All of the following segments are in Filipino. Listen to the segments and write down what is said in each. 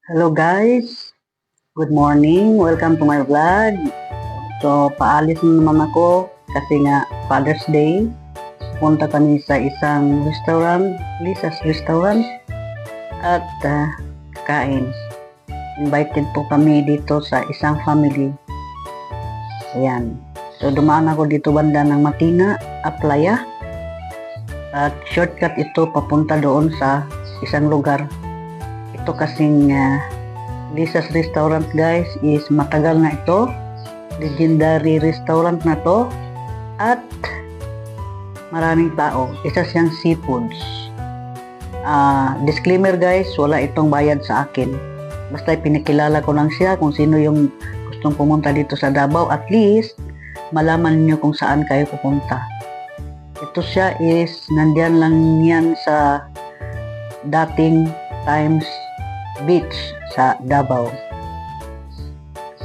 Hello guys, good morning, welcome to my vlog. So paalis na naman ako kasi nga Father's Day. Punta kami sa isang restaurant, Lisa's Restaurant at kakain. Invited po kami dito sa isang family. Ayan. So dumaan ako dito banda ng Matina, Aplaya. At shortcut ito papunta doon sa isang lugar. Ito kasing Lisa's Restaurant guys is matagal na ito, legendary restaurant na to at maraming tao. Isa siyang seafoods. Disclaimer guys, wala itong bayad sa akin, basta pinakilala ko lang siya kung sino yung gustong pumunta dito sa Davao, at least malaman niyo kung saan kayo pupunta. Ito siya is nandiyan lang yan sa dating Times Beach sa Davao.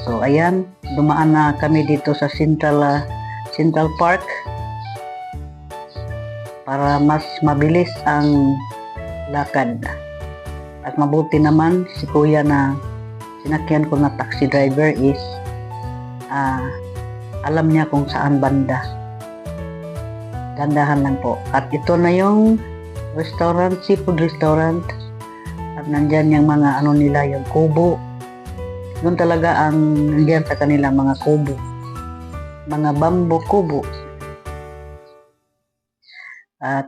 So ayan, dumaan na kami dito sa Central Park para mas mabilis ang lakad. At mabuti naman si kuya na sinakyan ko na taxi driver is alam niya kung saan banda. Gandahan lang po. At ito na yung restaurant, seafood restaurant. At nandyan yung mga ano nila, yung kubo. Doon talaga ang nandyan sa kanila mga kubo. Mga bamboo kubo. At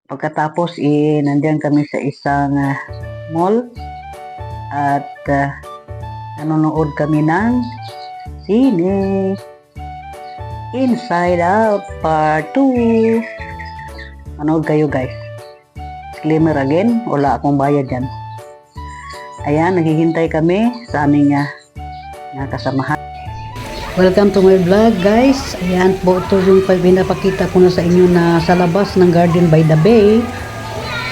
pagkatapos nandyan kami sa isang mall. At nanonood kami ng sine. Inside Out Part 2. Manood kayo guys. Disclaimer again, wala akong bayad yan. Ayan, naghihintay kami sa aming kasamahan. Welcome to my vlog guys. Ayan po, ito yung pinapakita ko na sa inyo na sa labas ng Garden by the Bay.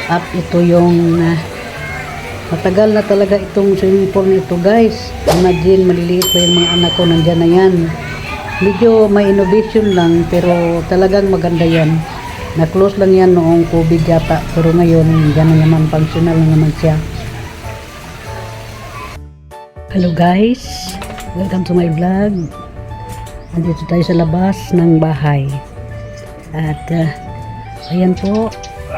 At ito yung matagal na talaga itong swimming pool nito guys. Imagine, maliliit pa yung mga anak ko, nandyan na yan. Medyo may innovation lang pero talagang maganda yan. Na-close lang yan noong COVID yata, pero ngayon yan na naman, functional na naman siya. Hello guys, welcome to my vlog. Andito tayo sa labas ng bahay. At ayan po,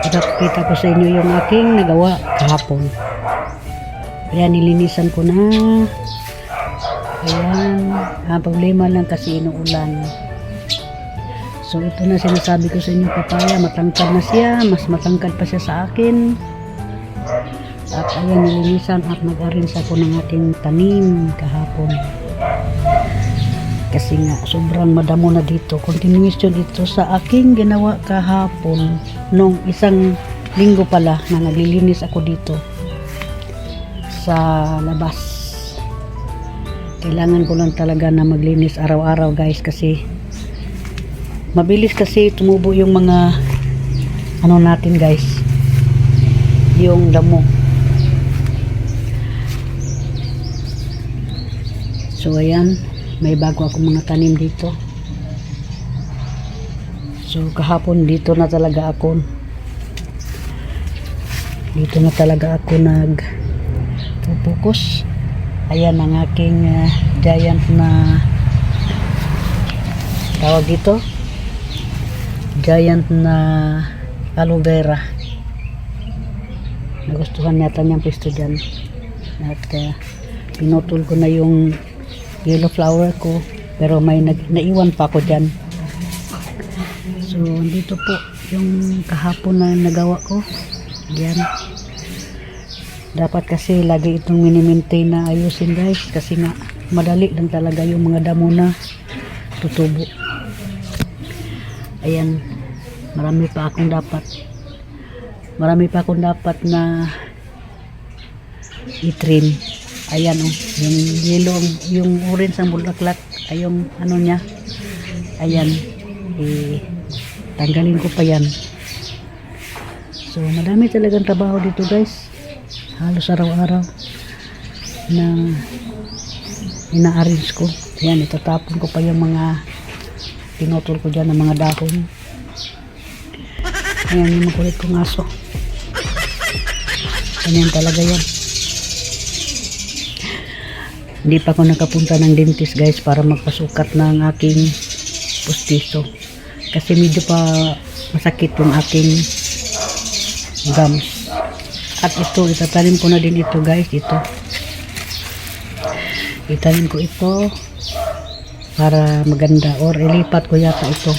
ipapakita ko sa inyo yung aking nagawa kahapon. Ayan, nilinisan ko na. Ayan, problema lang kasi inuulan. So ito na sinasabi ko sa inyo, papaya, matangkad na siya, mas matangkad pa siya sa akin. At ayan, nilinisan at nag-arrange ako ng ating tanim kahapon. Kasi nga, sobrang madamo na dito. Continuation ito sa aking ginawa kahapon. Nung isang linggo pala na naglilinis ako dito sa labas. Kailangan ko lang talaga na maglinis araw-araw guys, kasi mabilis kasi tumubo yung mga ano natin guys, yung damo. So ayan, may bago akong mga tanim dito. So kahapon dito na talaga ako nag-focus. Ayan ang aking giant na tawag dito, giant na aloe vera. Nagustuhan yata niyang pwesto dyan. At pinutol ko na yung yellow flower ko, pero may naiwan pa ako dyan. So dito po yung kahapon na nagawa ko. Yan, dapat kasi lagi itong mini-maintain na ayusin guys, kasi nga madali lang talaga yung mga damo na tutubo. Ayan, marami pa akong dapat na i-trim. Ayan yung yellow, yung orange ang bulaklak, ay yung ano niya. Ayan, tanggalin ko pa yan. So madami talagang trabaho dito guys, halos araw-araw na ina-arrange ko. Ayan, itatapon ko pa yung mga pinutol ko dyan ng mga dahon. Ayan yung makulit kong aso. Ganyan talaga yan. Hindi pa ako nakapunta ng dentist guys para magpasukat ng aking pustiso. Kasi medyo pa masakit yung aking gums. At ito, itatanim ko na din ito guys. Ito. Itanim ko ito para maganda. Or ilipat ko yata ito.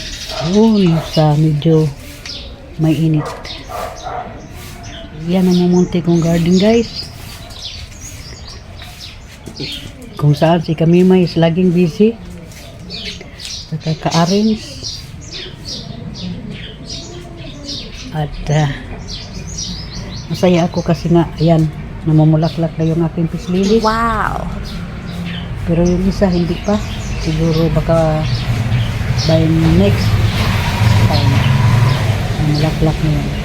Yun, sa medyo may init. Yan ang mumunti kong garden guys. Kung saan si Kamima is laging busy sa kaka-arrange at masaya ako kasi nga ayan, namumulaklak na yung aking peace lilies. Wow! Pero yung isa hindi pa, siguro baka by next time namulaklak na yan.